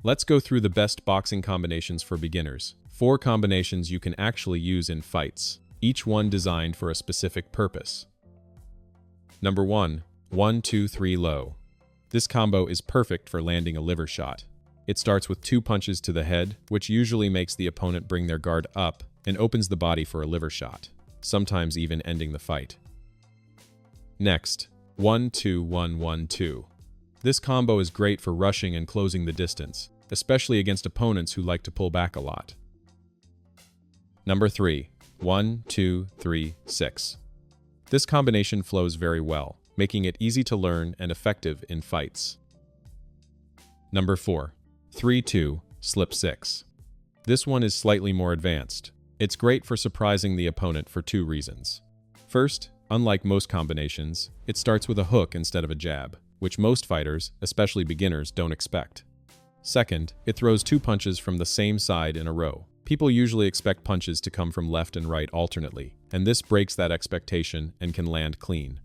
Let's go through the best boxing combinations for beginners. 4 combinations you can actually use in fights, each one designed for a specific purpose. Number 1. 1-2-3 low. This combo is perfect for landing a liver shot. It starts with 2 punches to the head, which usually makes the opponent bring their guard up and opens the body for a liver shot, sometimes even ending the fight. Next, 1-2-1-1-2. This combo is great for rushing and closing the distance, especially against opponents who like to pull back a lot. Number 3. 1-2-3-6. This combination flows very well, making it easy to learn and effective in fights. Number 4. 3-2-slip-6. This one is slightly more advanced. It's great for surprising the opponent for 2 reasons. First, unlike most combinations, it starts with a hook instead of a jab, which most fighters, especially beginners, don't expect. Second, it throws 2 punches from the same side in a row. People usually expect punches to come from left and right alternately, and this breaks that expectation and can land clean.